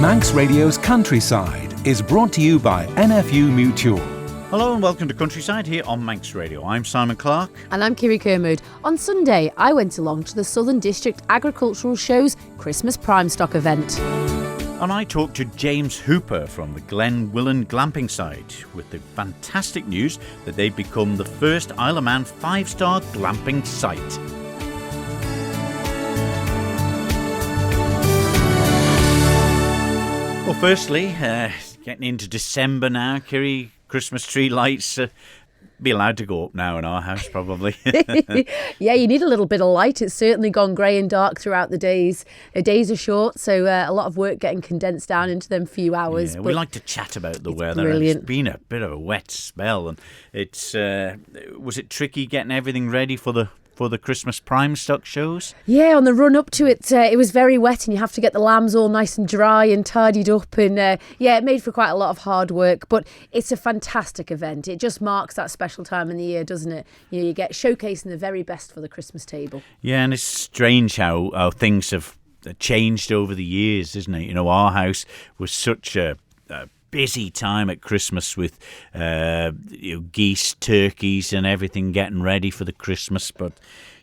Manx Radio's Countryside is brought to you by NFU Mutual. Hello and welcome to Countryside here on Manx Radio. I'm Simon Clark. And I'm Kirree. On Sunday, I went along to the Southern District Agricultural Show's Christmas Prime Stock event. And I talked to James Hooper from the Glen Wyllin Glamping site with the fantastic news that they've become the first Isle of Man 5-star glamping site. Well, firstly, getting into December now, Kirree, Christmas tree lights be allowed to go up now in our house, probably. Yeah, you need a little bit of light. It's certainly gone grey and dark throughout the days. The days are short, so a lot of work getting condensed down into them few hours. Yeah, we like to chat about the weather. Brilliant. It's been a bit of a wet spell, and it's was it tricky getting everything ready for the Christmas Prime Stock shows? Yeah, on the run up to it, it was very wet and you have to get the lambs all nice and dry and tidied up. And it made for quite a lot of hard work. But it's a fantastic event. It just marks that special time in the year, doesn't it? You get showcasing the very best for the Christmas table. Yeah, and it's strange how things have changed over the years, isn't it? You know, our house was such a busy time at Christmas with geese, turkeys and everything getting ready for the Christmas, but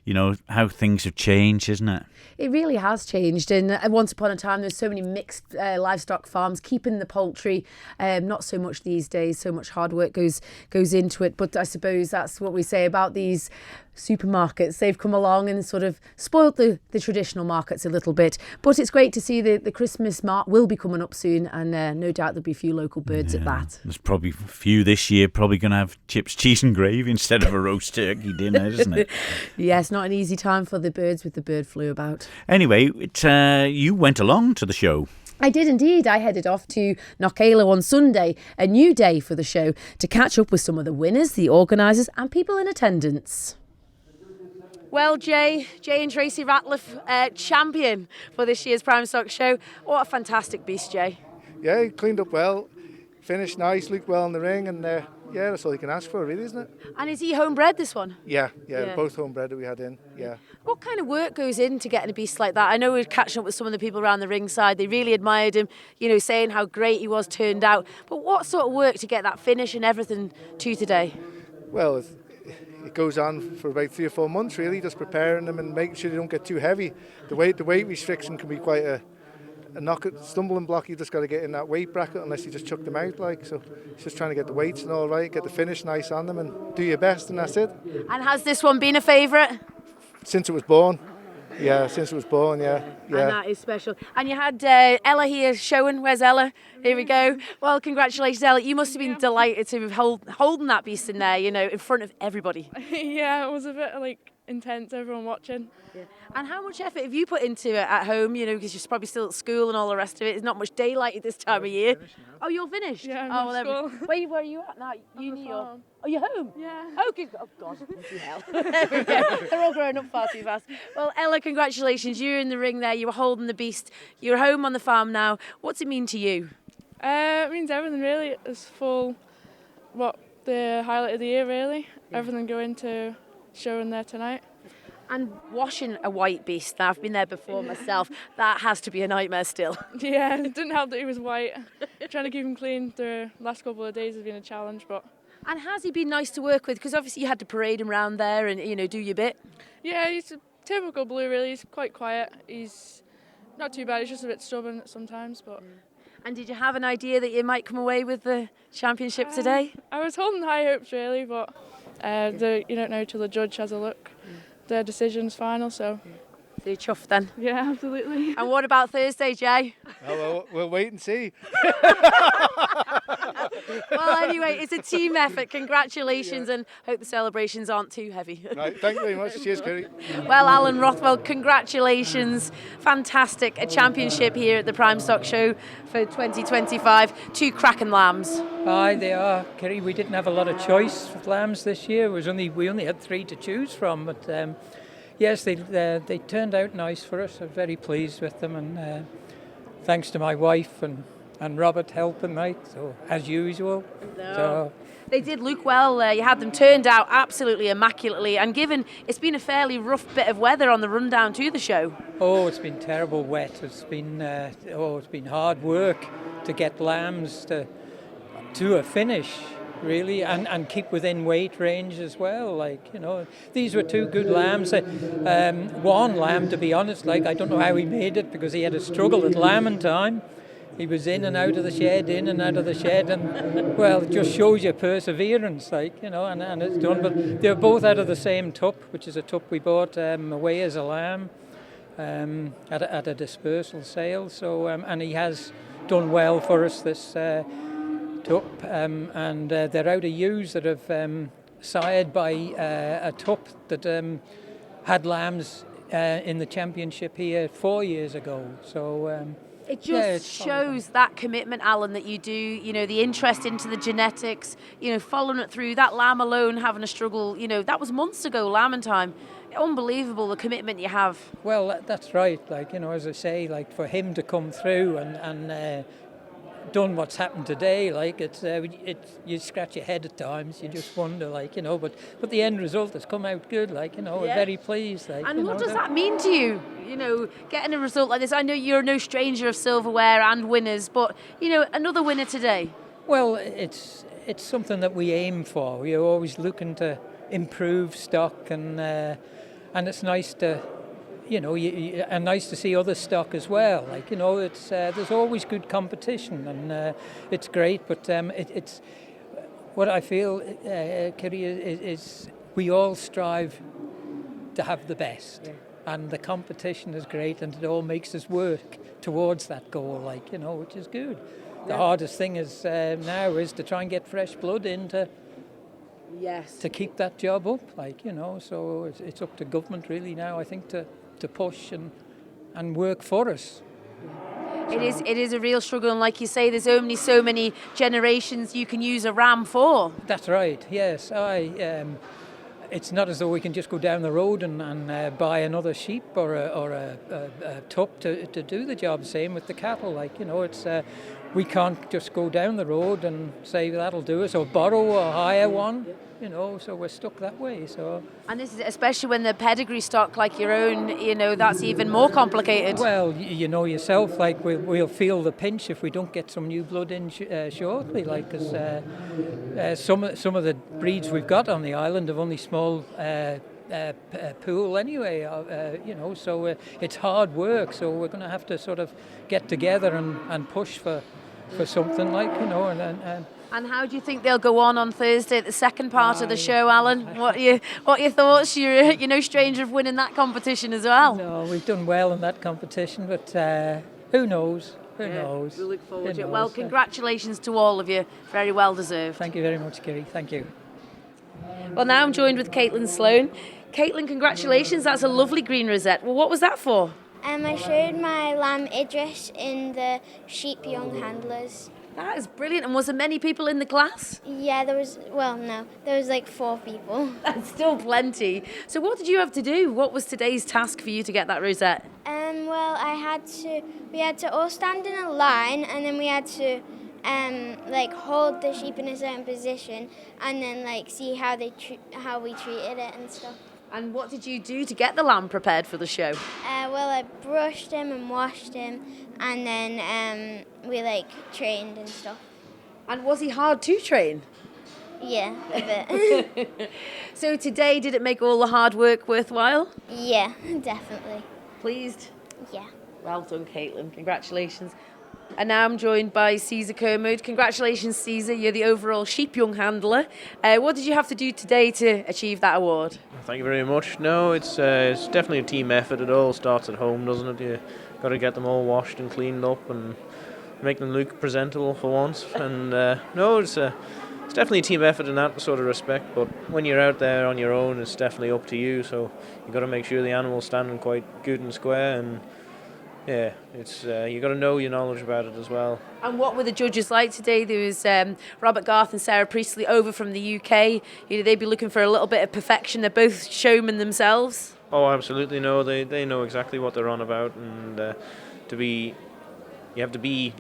you know how things have changed, isn't it? It really has changed, and once upon a time there's so many mixed livestock farms keeping the poultry, not so much these days. So much hard work goes into it, but I suppose that's what we say about these supermarkets. They've come along and sort of spoiled the traditional markets a little bit, but it's great to see the Christmas mart will be coming up soon, and no doubt there'll be a few local birds at that. There's probably a few this year probably going to have chips, cheese and gravy instead of a roast turkey dinner, isn't it? Yes, not an easy time for the birds with the bird flu about. Anyway, you went along to the show. I did indeed. I headed off to Knockala on Sunday, a new day for the show, to catch up with some of the winners, the organisers and people in attendance. Well, Jay and Tracy Ratliff, champion for this year's Prime Stock show. What a fantastic beast, Jay. Yeah, he cleaned up well, finished nice, looked well in the ring, and that's all you can ask for, really, isn't it? And is he homebred, this one? Yeah, both homebred that we had in, yeah. What kind of work goes into getting a beast like that? I know we were catching up with some of the people around the ringside. They really admired him, saying how great he was turned out. But what sort of work to get that finish and everything to today? Well, it goes on for about 3 or 4 months, really, just preparing them and making sure they don't get too heavy. The weight restriction can be quite a stumbling block. You just got to get in that weight bracket unless you just chuck them out, so it's just trying to get the weights and all right, get the finish nice on them and do your best, and that's it. And has this one been a favourite? Since it was born. Yeah, And that is special. And you had Ella here showing. Where's Ella? Here we go. Well, congratulations, Ella. You must have been delighted to have holding that beast in there, in front of everybody. Yeah, it was a bit intense, everyone watching. Yeah. And how much effort have you put into it at home, because you're probably still at school and all the rest of it? There's not much daylight at this time of year. Oh, you're finished? Yeah, I'm at school. Where are you at now? Uni or? Oh, you're home? Yeah. Oh, good. Oh, God. Bloody hell. There we go. They're all growing up far too fast. Well, Ella, congratulations. You're in the ring there. You were holding the beast. You're home on the farm now. What's it mean to you? It means everything, really. It's the highlight of the year, really. Yeah. Everything going to showing there tonight. And washing a white beast, now I've been there before myself, that has to be a nightmare still. Yeah, it didn't help that he was white. Trying to keep him clean the last couple of days has been a challenge, but... And has he been nice to work with? Because obviously you had to parade him around there and, do your bit. Yeah, he's a typical blue, really. He's quite quiet. He's not too bad, he's just a bit stubborn sometimes, but... And did you have an idea that you might come away with the championship today? I was holding high hopes, really, but you don't know till the judge has a look. Their decision's final, so... So you're chuffed then? Yeah, absolutely. And what about Thursday, Jay? Oh, well, we'll wait and see. Well, anyway, it's a team effort. Congratulations, and hope the celebrations aren't too heavy. Right, thank you very much. Cheers, Kirree. Well, Alan Rothwell, congratulations. Fantastic. A championship here at the Prime Stock Show for 2025. 2 cracking lambs. Aye, they are, Kirree. We didn't have a lot of choice with lambs this year. We only had 3 to choose from, but yes, they turned out nice for us. I'm very pleased with them, and thanks to my wife and and Robert helping, like, so as usual. No. So They did look well there. You had them turned out absolutely immaculately. And given it's been a fairly rough bit of weather on the run down to the show. oh, it's been terrible wet. It's been hard work to get lambs to a finish, really, and keep within weight range as well. Like, you know, these were two good lambs. One lamb, to be honest, like, I don't know how he made it, because he had a struggle at lambing time. He was in and out of the shed, and well, it just shows you perseverance, like, you know, and it's done. But they're both out of the same tup, which is a tup we bought away as a lamb at a dispersal sale. So and he has done well for us, this tup, and they're out of ewes that have sired by a tup that had lambs in the championship here 4 years ago. So. It just shows that commitment, Alan, that you do, you know, the interest into the genetics, you know, following it through. That lamb alone having a struggle, you know, that was months ago, lambing time. Unbelievable, the commitment you have. Well, that's right. Like, you know, as I say, like, for him to come through and done what's happened today, like, it's you scratch your head at times. You just wonder, like, you know, but the end result has come out good, like, you know. We're very pleased, like. And what does that mean to you? You know, getting a result like this. I know you're no stranger of silverware and winners, but, you know, another winner today. Well, it's something that we aim for. We're always looking to improve stock, and it's nice to, you know, and nice to see other stock as well. Like, you know, it's there's always good competition, and it's great. But it's what I feel, Kirree, is we all strive to have the best. Yeah. And the competition is great, and it all makes us work towards that goal, like, you know, which is good. The hardest thing is now is to try and get fresh blood in to keep that job up, like, you know. So it's up to government really now, I think, to push and work for us. It is a real struggle, and like you say, there's only so many generations you can use a ram for. That's right. Yes, it's not as though we can just go down the road and buy another sheep or a tup to do the job. Same with the cattle, like, you know, it's we can't just go down the road and say that'll do us, or borrow or hire one, you know, so we're stuck that way. So. And this is especially when the pedigree stock like your own, you know, that's even more complicated. Well, you know yourself, like, we'll feel the pinch if we don't get some new blood in shortly, like, because some of the breeds we've got on the island have only small pool anyway, you know, so it's hard work, so we're going to have to sort of get together and push for something, like, you know. And how do you think they'll go on Thursday at the second part of the show, Alan? What are your thoughts? You're no stranger of winning that competition as well. No, we've done well in that competition, but who knows? Who knows? We look forward to it. Well, congratulations to all of you. Very well deserved. Thank you very much, Kirree. Thank you. Well, now I'm joined with Caitlin Sloan. Caitlin, congratulations. That's a lovely green rosette. Well, what was that for? I showed my lamb Idris in the sheep young handlers. That is brilliant. And was there many people in the class? Yeah, there was like 4 people. That's still plenty. So what did you have to do? What was today's task for you to get that rosette? Well, we had to all stand in a line, and then we had to hold the sheep in a certain position, and then see how we treated it and stuff. And what did you do to get the lamb prepared for the show? I brushed him and washed him, and then we trained and stuff. And was he hard to train? Yeah, a bit. So today, did it make all the hard work worthwhile? Yeah, definitely. Pleased? Yeah. Well done, Caitlin. Congratulations. And now I'm joined by Caesar Kermode. Congratulations, Caesar. You're the overall sheep young handler. What did you have to do today to achieve that award? Thank you very much. No, it's definitely a team effort. It all starts at home, doesn't it? You got to get them all washed and cleaned up and make them look presentable for once. And no, it's definitely a team effort in that sort of respect. But when you're out there on your own, it's definitely up to you. So you got to make sure the animal's standing quite good and square. And yeah, it's you got to know your knowledge about it as well. And what were the judges like today? There was Robert Garth and Sarah Priestley over from the UK. They'd be looking for a little bit of perfection. They're both showmen themselves. Oh, absolutely. No, they know exactly what they're on about, and you have to be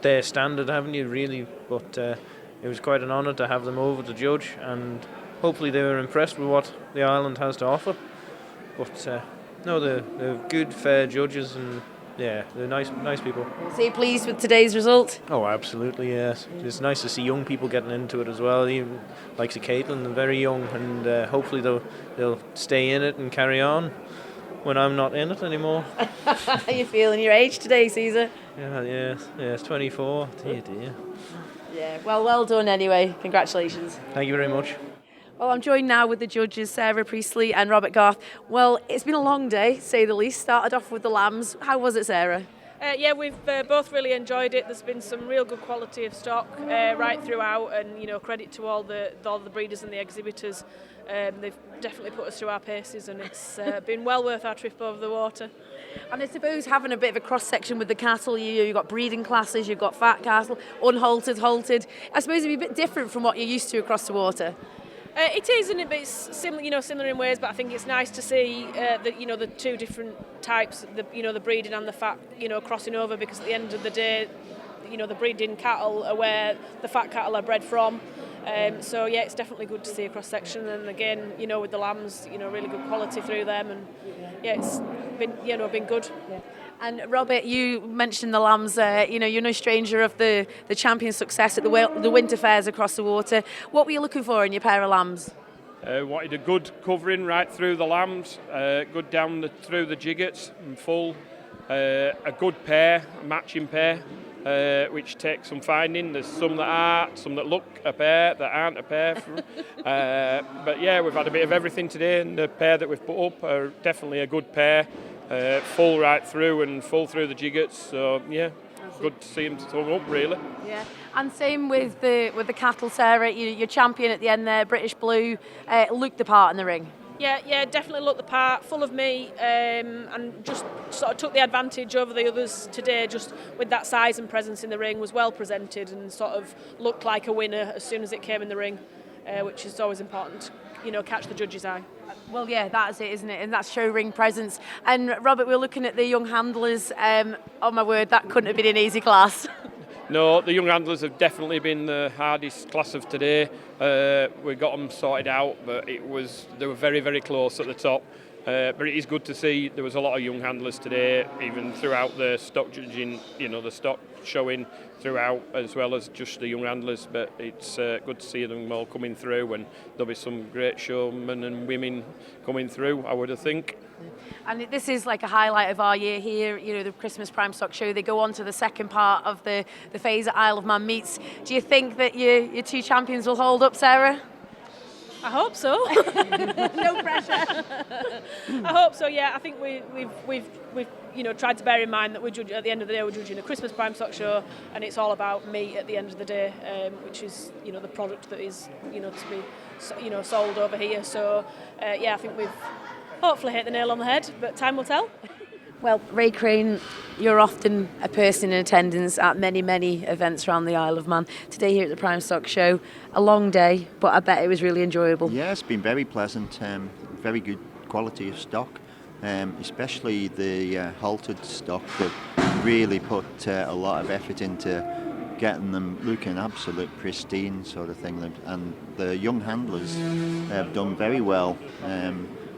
their standard, haven't you, really? But it was quite an honour to have them over to judge, and hopefully they were impressed with what the island has to offer. But no, they're good, fair judges, and yeah, they're nice people. So you're pleased with today's result? Oh, absolutely, yes. It's nice to see young people getting into it as well. Even like Caitlin, they're very young, and hopefully they'll stay in it and carry on when I'm not in it anymore. How are you feeling your age today, Caesar? Yeah, it's 24. Dear. Yeah, well done anyway. Congratulations. Thank you very much. Well, I'm joined now with the judges, Sarah Priestley and Robert Garth. Well, it's been a long day, to say the least. Started off with the lambs. How was it, Sarah? Yeah, we've both really enjoyed it. There's been some real good quality of stock right throughout, and credit to all the breeders and the exhibitors. They've definitely put us through our paces, and it's been well worth our trip over the water. And I suppose having a bit of a cross section with the cattle, you've got breeding classes, you've got fat cattle, unhalted, halted. I suppose it'd be a bit different from what you're used to across the water. It is, and it's similar in ways, but I think it's nice to see the two different types, the breeding and the fat, crossing over, because at the end of the day, the breeding cattle are where the fat cattle are bred from. So yeah, it's definitely good to see a cross section, and again, with the lambs, really good quality through them, and yeah, it's been good. Yeah. And Robert, you mentioned the lambs. You're no stranger of the champion success at the winter fairs across the water. What were you looking for in your pair of lambs? Wanted a good covering right through the lambs, good down through the giggets and full. A good pair, a matching pair, which takes some finding. There's some that are, some that look a pair, that aren't a pair. But yeah, we've had a bit of everything today, and the pair that we've put up are definitely a good pair. Full right through and full through the giggets, so yeah, good to see them hung up really. Yeah, and same with the cattle, Sarah. Your champion at the end there, British Blue, looked the part in the ring. Yeah, definitely looked the part, full of meat, and just sort of took the advantage over the others today, just with that size and presence in the ring, was well presented and sort of looked like a winner as soon as it came in the ring, which is always important, catch the judge's eye. Well, yeah, that's it, isn't it? And that's show ring presence. And Robert, we're looking at the young handlers. Oh my word, that couldn't have been an easy class. No, the young handlers have definitely been the hardest class of today. We got them sorted out, but they were very, very close at the top. But it is good to see there was a lot of young handlers today, even throughout the stock judging, the stock showing throughout, as well as just the young handlers. But it's good to see them all coming through, and there'll be some great showmen and women coming through, I would think. And this is like a highlight of our year here, the Christmas Prime Stock Show. They go on to the second part of the phase at Isle of Man meets. Do you think that your two champions will hold up, Sarah? I hope so. No pressure. I hope so. Yeah, I think we've tried to bear in mind that at the end of the day we're judging a Christmas Prime Stock Show, and it's all about meat at the end of the day, which is the product that is to be sold over here. So yeah, I think we've hopefully hit the nail on the head, but time will tell. Well, Ray Crane, you're often a person in attendance at many, many events around the Isle of Man. Today here at the Prime Stock Show, a long day, but I bet it was really enjoyable. Yeah, it's been very pleasant, very good quality of stock, especially the halted stock that really put a lot of effort into getting them looking absolute pristine sort of thing. And the young handlers have done very well.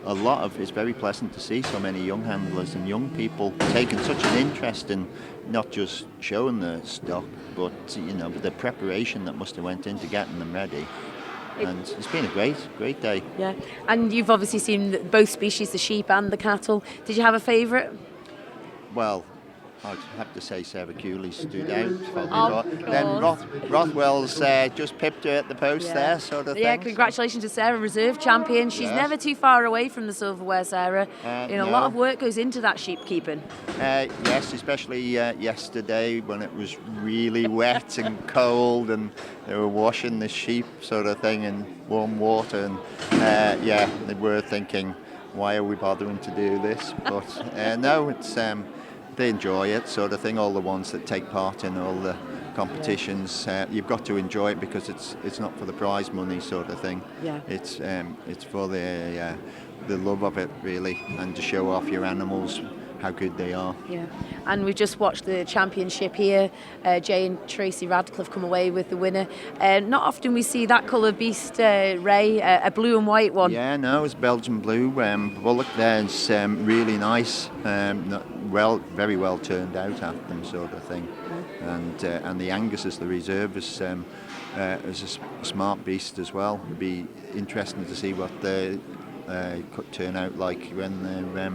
It's very pleasant to see so many young handlers and young people taking such an interest in not just showing the stock, but the preparation that must have went into getting them ready. And it's been a great day. Yeah, and you've obviously seen both species, the sheep and the cattle. Did you have a favourite? Well, I'd have to say Sarah Cooley stood out. Of then Rothwell's just pipped her at the post there, sort of thing. Yeah, congratulations to Sarah, reserve champion. She's never too far away from the silverware, Sarah. A lot of work goes into that sheep keeping. Yes, especially yesterday when it was really wet and cold, and they were washing the sheep sort of thing in warm water, and they were thinking, why are we bothering to do this? But no, it's they enjoy it, sort of thing. All the ones that take part in all the competitions, you've got to enjoy it because it's not for the prize money, sort of thing. Yeah. It's for the love of it, really, and to show off your animals how good they are. Yeah, and we just watched the championship here. Jay and Tracy Radcliffe come away with the winner. Not often we see that colour beast, Ray, a blue and white one. Yeah, no, it's Belgian blue. Bullock there's really nice, very well turned out at them, sort of thing. And the Angus as the reserve is a smart beast as well. It'd be interesting to see what they could turn out like when they're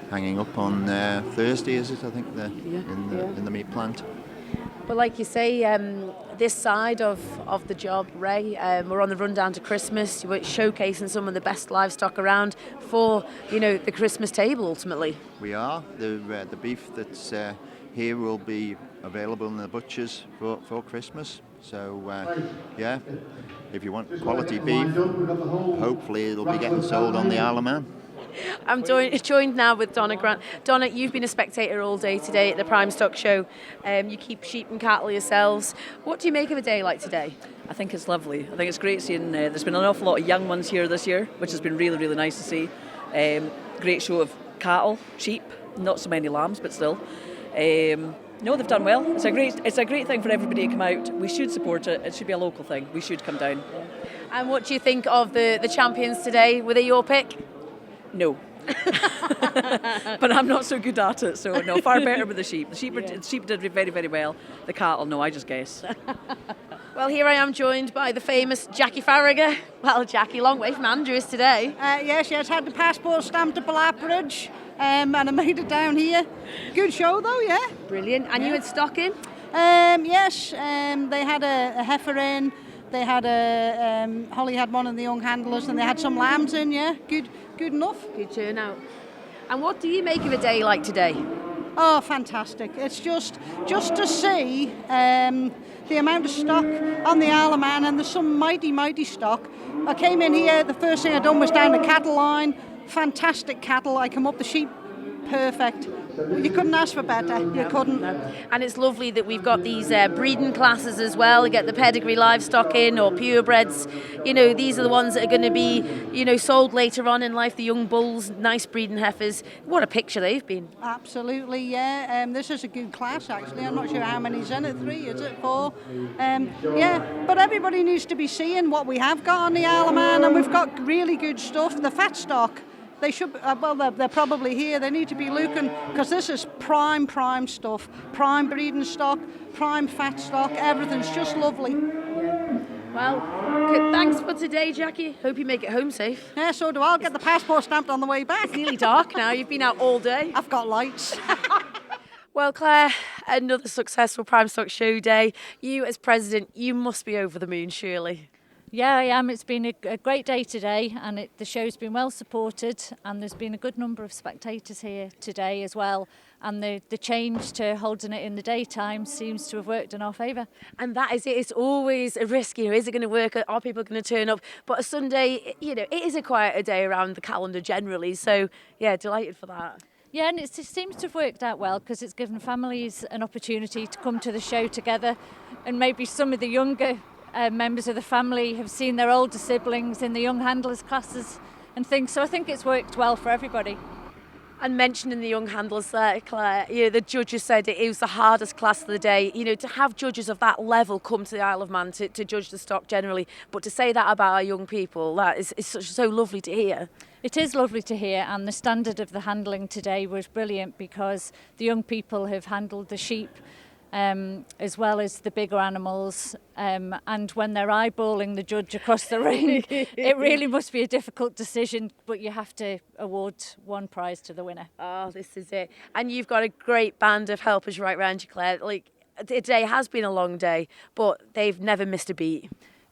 hanging up on Thursday, is it? I think in the meat plant. But like you say, this side of the job, Ray, we're on the run down to Christmas. We're showcasing some of the best livestock around for the Christmas table. Ultimately, we are the beef that's here will be available in the butchers for Christmas. So yeah, if you want quality beef, hopefully it'll be getting sold on the Isle of Man. I'm joined now with Donna Grant. Donna, you've been a spectator all day today at the Prime Stock Show. You keep sheep and cattle yourselves. What do you make of a day like today? I think it's lovely. I think it's great seeing there's been an awful lot of young ones here this year, which has been really, really nice to see. Great show of cattle, sheep, not so many lambs, but still. No, they've done well. It's a great thing for everybody to come out. We should support it. It should be a local thing. We should come down. And what do you think of the champions today? Were they your pick? No. But I'm not so good at it, so no, far better with the sheep. The sheep did very, very well. The cattle, no, I just guess. Well, here I am joined by the famous Jackie Farragher. Well, Jackie, long way from Andrews today. Yes, had the passport stamped at Blackbridge, and I made it down here. Good show though, yeah. Brilliant. And you had stock in? Yes, they had a heifer in. They had Holly had one of the young handlers, and they had some lambs in. Yeah, good enough. Good turnout. And what do you make of a day like today? Oh, fantastic! It's just to see the amount of stock on the Isle of Man, and there's some mighty stock. I came in here. The first thing I done was down the cattle line. Fantastic cattle. I come up the sheep. Perfect. You couldn't ask for better. You couldn't. No. And it's lovely that we've got these breeding classes as well. You get the pedigree livestock in, or purebreds. These are the ones that are going to be, sold later on in life. The young bulls, nice breeding heifers. What a picture they've been. Absolutely, yeah. This is a good class, actually. I'm not sure how many's in it. 3, is it 4? Yeah, but everybody needs to be seeing what we have got on the Isle of Man, and we've got really good stuff. The fat stock. They should, they're probably here. They need to be looking, because this is prime stuff. Prime breeding stock, prime fat stock, everything's just lovely. Yeah. Well, good. Thanks for today, Jackie. Hope you make it home safe. Yeah, so do I. I'll get the passport stamped on the way back. It's nearly dark now. You've been out all day. I've got lights. Well, Claire, another successful Prime Stock Show day. You, as president, you must be over the moon, surely. Yeah, I am. It's been a great day today, and the show's been well supported, and there's been a good number of spectators here today as well. And the change to holding it in the daytime seems to have worked in our favour. And that is it. It's always a risk. Is it going to work? Are people going to turn up? But a Sunday, it is a quieter day around the calendar generally. So, yeah, delighted for that. Yeah, and it seems to have worked out well, because it's given families an opportunity to come to the show together, and maybe some of the younger members of the family have seen their older siblings in the young handlers classes and things. So I think it's worked well for everybody. And mentioning the young handlers there, Claire, the judges said it was the hardest class of the day. To have judges of that level come to the Isle of Man to judge the stock generally, but to say that about our young people, that is so lovely to hear. It is lovely to hear, and the standard of the handling today was brilliant, because the young people have handled the sheep as well as the bigger animals, and when they're eyeballing the judge across the ring, it really must be a difficult decision, but you have to award one prize to the winner. Oh, this is it. And you've got a great band of helpers right round you, Claire. Today has been a long day, but they've never missed a beat.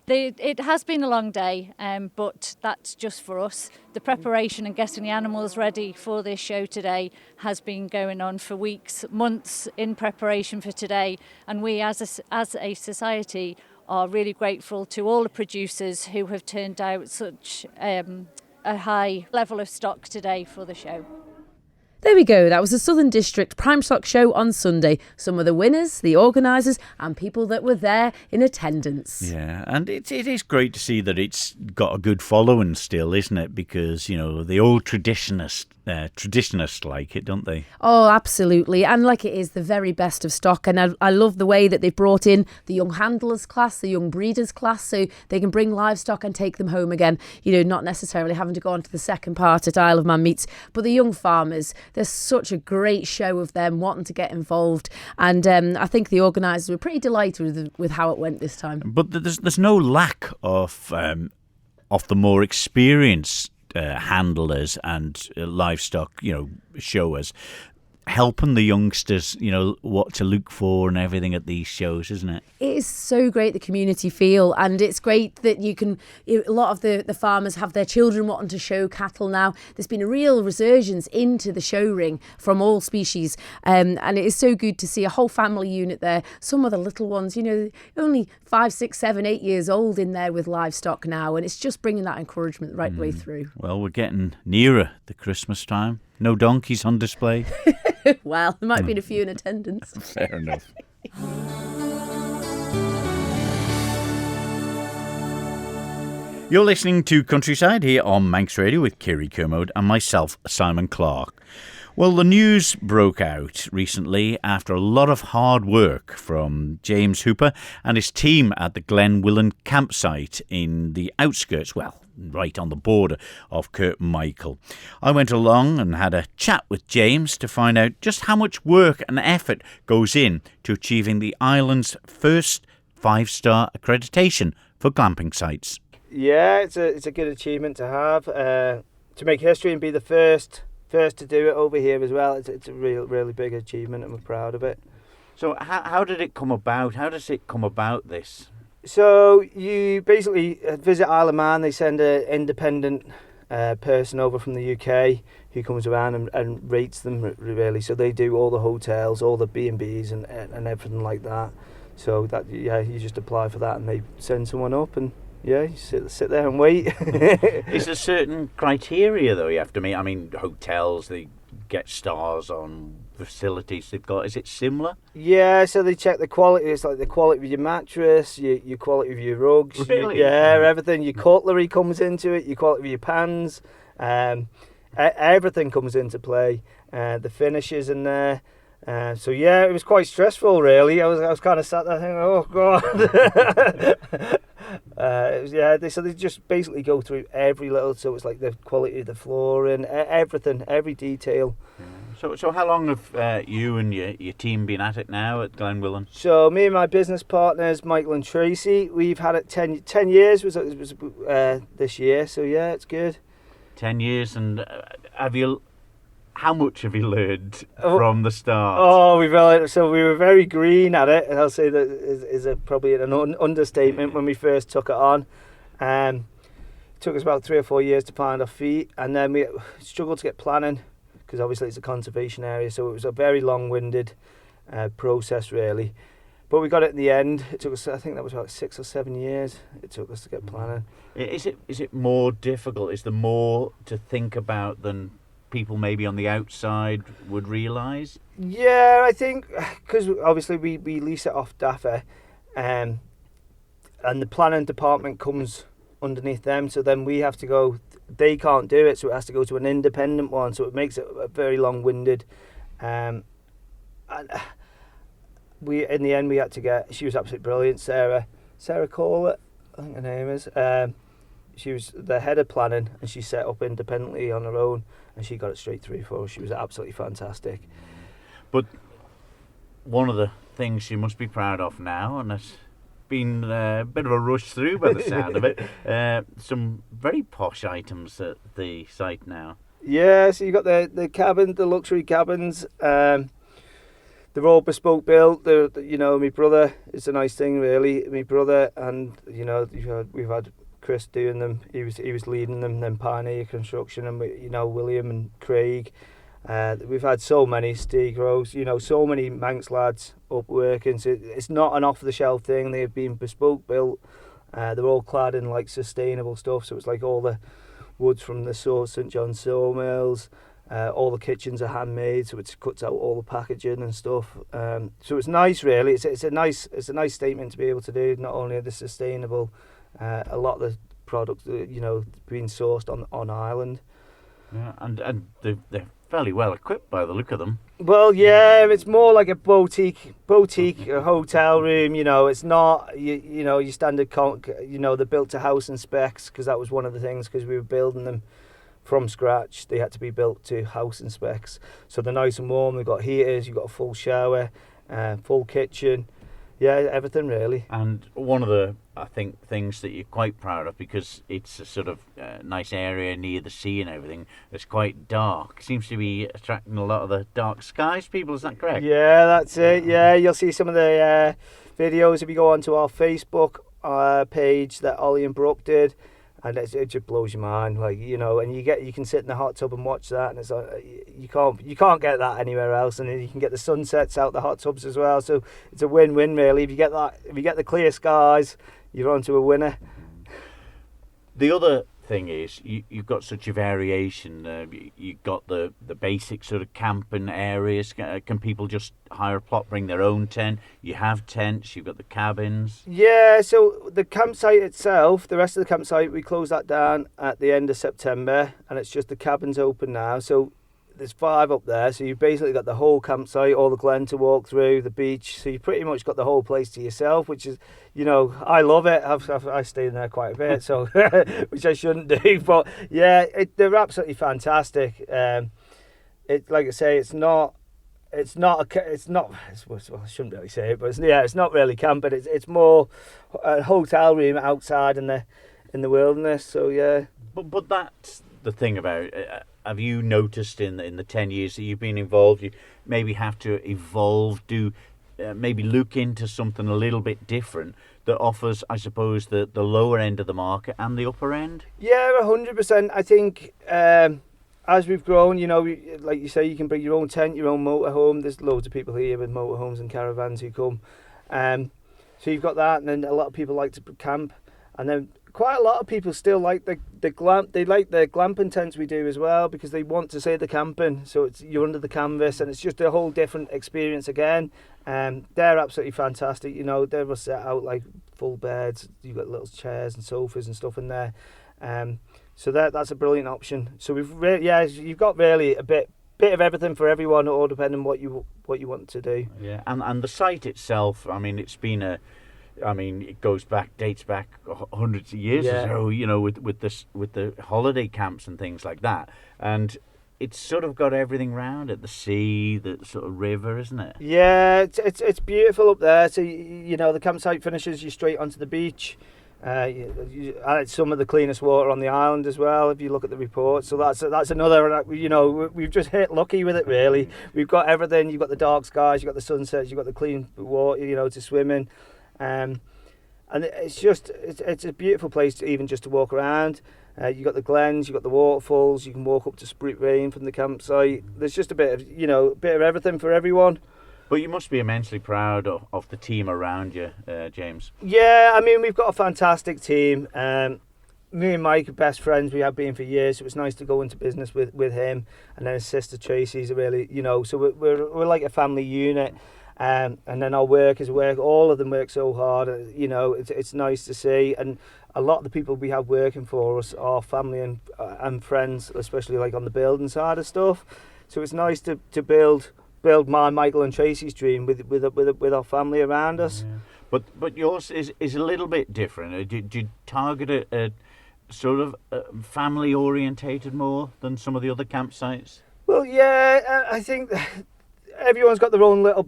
It has been a long day, but that's just for us. The preparation and getting the animals ready for this show today has been going on for weeks, months in preparation for today. And we as a society are really grateful to all the producers who have turned out such a high level of stock today for the show. There we go. That was the Southern District Prime Stock Show on Sunday. Some of the winners, the organisers, and people that were there in attendance. Yeah, and it is great to see that it's got a good following still, isn't it? Because, the old traditionist traditionalists like it, don't they? Oh, absolutely. And like it is the very best of stock. And I love the way that they've brought in the young handlers class, the young breeders class, so they can bring livestock and take them home again, not necessarily having to go on to the second part at Isle of Man Meets. But the young farmers, there's such a great show of them wanting to get involved. And I think the organisers were pretty delighted with how it went this time. But there's no lack of the more experienced handlers and livestock, showers, helping the youngsters, what to look for and everything at these shows, isn't it? It is so great, the community feel, and it's great that a lot of the farmers have their children wanting to show cattle now. There's been a real resurgence into the show ring from all species, and it is so good to see a whole family unit there. Some of the little ones, only 5, 6, 7, 8 years old in there with livestock now, and it's just bringing that encouragement right way through. Well, we're getting nearer the Christmas time. No donkeys on display. Well, there might have been a few in attendance. Fair enough. You're listening to Countryside here on Manx Radio with Kirree Kermode and myself, Simon Clark. Well, the news broke out recently after a lot of hard work from James Hooper and his team at the Glen Wyllin campsite in the outskirts, right on the border of Kirkmichael. I went along and had a chat with James to find out just how much work and effort goes in to achieving the island's first 5-star accreditation for glamping sites. Yeah, it's a good achievement to have, to make history and be the first to do it over here as well. It's a really big achievement and we're proud of it. So how did it come about? How does it come about, this? So you basically visit Isle of Man. They send an independent person over from the UK who comes around and rates them really. So they do all the hotels, all the B&Bs and everything like that. So that you just apply for that and they send someone up and you sit there and wait. Is there certain criteria though you have to meet? I mean, hotels, they get stars on facilities they've got. Is it similar? Yeah, so they check the quality. It's like the quality of your mattress, your quality of your rugs. Really? Everything. Your cutlery comes into it. Your quality of your pans. Everything comes into play. The finishes in there. So it was quite stressful really. I was kind of sat there thinking, oh god. So they just basically go through every little. So it's like the quality of the flooring, everything, every detail. So how long have you and your team been at it now at Glen Wyllin? So me and my business partners, Michael and Tracy, we've had it 10 years. Was this year? So it's good. 10 years, and how much have you learned from the start? Oh, we were very green at it, and I'll say that is probably an understatement when we first took it on. It took us about 3 or 4 years to find our feet, and then we struggled to get planning because obviously it's a conservation area, so it was a very long-winded process really. But we got it in the end. It took us, I think that was about 6 or 7 years it took us to get planning. Is it more difficult? Is there more to think about than people maybe on the outside would realise? Yeah, I think because obviously we lease it off DAFA, and the planning department comes underneath them, so then we have to go. They can't do it, so it has to go to an independent one. So it makes it a very long-winded. And in the end we had to get. She was absolutely brilliant, Sarah Corlett, I think her name is. She was the head of planning, and she set up independently on her own, and she got it straight through for us. She was absolutely fantastic. But one of the things you must be proud of now, and it's been a bit of a rush through by the sound of it, some very posh items at the site now. Yeah, so you got the cabin, the luxury cabins. They're all bespoke built. My brother, it's a nice thing really. My brother, and we've had Chris doing them. He was leading them. Then Pioneer Construction, and William and Craig. We've had so many Steve Rose, so many Manx lads up working. So it's not an off-the-shelf thing. They've been bespoke built. They're all clad in like sustainable stuff. So it's like all the woods from the St John sawmills. All the kitchens are handmade, so it cuts out all the packaging and stuff. So it's nice, really. It's a nice statement to be able to do. Not only are they sustainable, a lot of the products, being sourced on island. Yeah, and they're fairly well equipped by the look of them. Well, yeah, it's more like a boutique hotel room. You know, it's not you know your standard. You know, they're built to house and specs because that was one of the things because we were building them from scratch. They had to be built to house and specs, so they're nice and warm. They've got heaters. You've got a full shower, full kitchen. Yeah, everything really. And one of the, I think, things that you're quite proud of, because it's a sort of nice area near the sea and everything, it's quite dark. Seems to be attracting a lot of the dark skies people, is that correct? Yeah, that's it. Yeah, you'll see some of the videos if you go onto our Facebook page that Ollie and Brooke did. And it just blows your mind, like, you know, and you can sit in the hot tub and watch that, and it's like you can't get that anywhere else, and you can get the sunsets out the hot tubs as well. So it's a win-win really. If you get the clear skies, you're onto a winner. The other thing is you've got such a variation. You've got the basic sort of camping areas. Can people just hire a plot, bring their own tent? You have tents, you've got the cabins. Yeah, so the campsite itself, the rest of the campsite, we closed that down at the end of September, and it's just the cabins open now. So there's 5 up there, so you've basically got the whole campsite, all the glen to walk through, the beach, so you've pretty much got the whole place to yourself, which is, you know, I love it. I stay in there quite a bit, so which I shouldn't do, but yeah, they're absolutely fantastic. It, like I say, it's not. I shouldn't really say it, but it's not really camping. It's more a hotel room outside in the wilderness. So yeah. But that's the thing about it. Have you noticed in the 10 years that you've been involved, you maybe have to evolve, maybe look into something a little bit different that offers, I suppose, the lower end of the market and the upper end? Yeah, 100%. I think as we've grown, you know, like you say, you can bring your own tent, your own motorhome. There's loads of people here with motorhomes and caravans who come. So you've got that, and then a lot of people like to camp, and then quite a lot of people still like the glamping tents we do as well, because they want to say the camping. So you're under the canvas, and it's just a whole different experience again. They're absolutely fantastic. You know, they're set out like full beds. You've got little chairs and sofas and stuff in there. So that's a brilliant option. So you've got really a bit of everything for everyone, all depending on what you want to do. Yeah, and the site itself, I mean, it dates back hundreds of years or so, you know, with the holiday camps and things like that. And it's sort of got everything round it, the sea, the sort of river, isn't it? Yeah, it's beautiful up there. So, you know, the campsite finishes you straight onto the beach. It's some of the cleanest water on the island as well, if you look at the report. So that's another, you know, we've just hit lucky with it really. We've got everything. You've got the dark skies, you've got the sunsets, you've got the clean water, you know, to swim in. And it's a beautiful place to even just to walk around. You've got the glens, you've got the waterfalls, you can walk up to Spruit Rain from the campsite. There's just a bit of everything for everyone. But you must be immensely proud of the team around you, James. Yeah, I mean, we've got a fantastic team. Me and Mike are best friends. We have been for years. So it was nice to go into business with him. And then his sister Tracy's really, you know, so we're like a family unit. And then our work is work. All of them work so hard. You know, it's nice to see. And a lot of the people we have working for us are family and friends, especially like on the building side of stuff. So it's nice to build my Michael and Tracy's dream with our family around us. Yeah. But yours is a little bit different. Do you target a sort of family orientated more than some of the other campsites? Well, yeah, I think everyone's got their own little,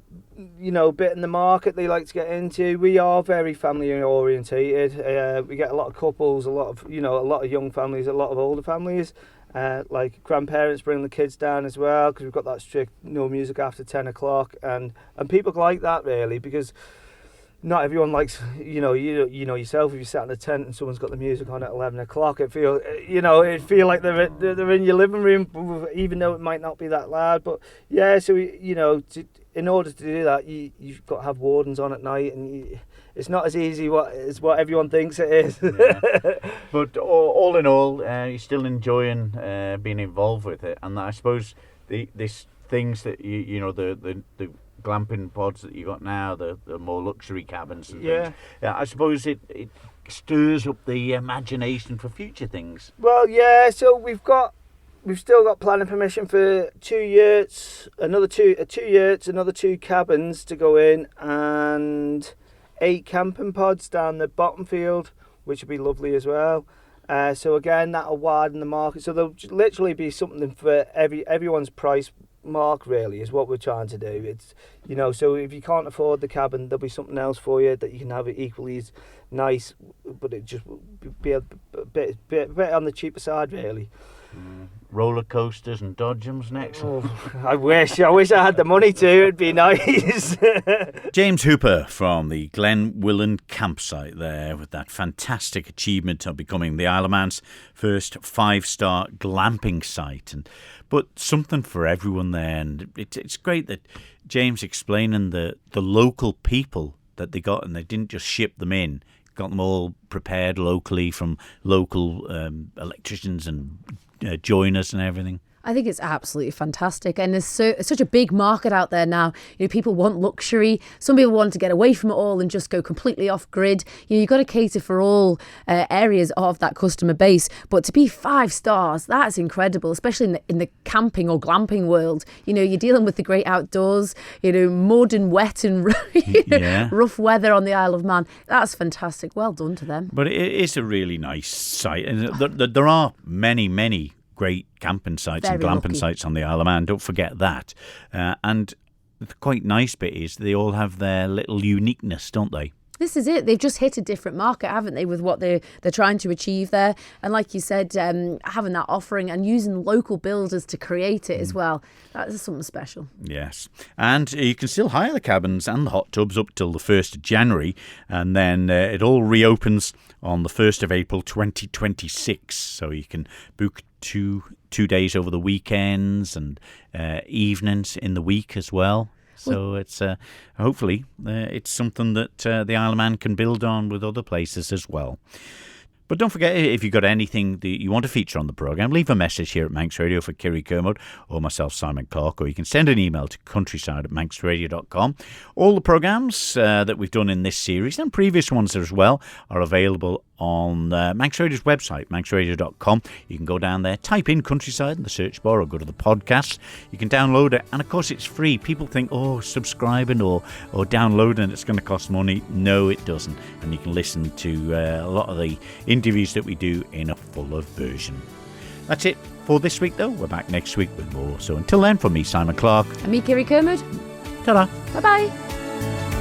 you know, bit in the market they like to get into. We are very family orientated. We get a lot of couples, a lot of young families, a lot of older families. Like grandparents bring the kids down as well, because we've got that strict no music after 10 o'clock, and people like that really, because not everyone likes, you know yourself, if you sat in a tent and someone's got the music on at 11 o'clock, it feel like they're in your living room, even though it might not be that loud. But yeah, so in order to do that, you've got to have wardens on at night, and it's not as easy as what everyone thinks it is. Yeah. But all in all, you're still enjoying being involved with it, and I suppose these things that you know, the glamping pods that you got now, the more luxury cabins and things. Yeah, I suppose it stirs up the imagination for future things. Well, yeah. So we've got we've still got planning permission for 2 yurts, another 2 yurts, another 2 cabins to go in, and 8 camping pods down the bottom field, which would be lovely as well. So again, that'll widen the market. So there'll literally be something for everyone's price mark, really, is what we're trying to do. It's, you know, so if you can't afford the cabin, there'll be something else for you that you can have it equally as nice, but it just be a bit on the cheaper side, really. Roller coasters and dodgems next. Oh, I wish I had the money to. It'd be nice. James Hooper from the Glen Wyllin campsite there, with that fantastic achievement of becoming the Isle of Man's first 5-star glamping site, but something for everyone there. And it's great that James explaining the local people that they got, and they didn't just ship them in. Got them all prepared locally from local electricians and joiners and everything. I think it's absolutely fantastic, and there's such a big market out there now. You know, people want luxury. Some people want to get away from it all and just go completely off grid. You know, you've got to cater for all areas of that customer base. But to be 5 stars, that's incredible, especially in the camping or glamping world. You know, you're dealing with the great outdoors. You know, mud and wet and rough weather on the Isle of Man. That's fantastic. Well done to them. But it is a really nice site, and there are many great camping sites and glamping sites on the Isle of Man. Don't forget that. And the quite nice bit is they all have their little uniqueness, don't they? This is it. They've just hit a different market, haven't they, with what they're trying to achieve there. And like you said, having that offering and using local builders to create it as well. That is something special. Yes. And you can still hire the cabins and the hot tubs up till the 1st of January. And then it all reopens on the 1st of April 2026. So you can book two days over the weekends and evenings in the week as well. So it's hopefully it's something that the Isle of Man can build on with other places as well. But don't forget, if you've got anything that you want to feature on the programme, leave a message here at Manx Radio for Kirree Kermode or myself, Simon Clark, or you can send an email to countryside@manxradio.com. All the programmes that we've done in this series and previous ones as well are available on Manx Radio's website, manxradio.com. You can go down there, type in Countryside in the search bar, or go to the podcast. You can download it, and of course it's free. People think, subscribing or downloading it's going to cost money. No, it doesn't. And you can listen to a lot of the interviews that we do in a fuller version. That's it for this week, though. We're back next week with more. So until then, from me, Simon Clark. And me, Kirree Kermode. Ta-da. Bye-bye.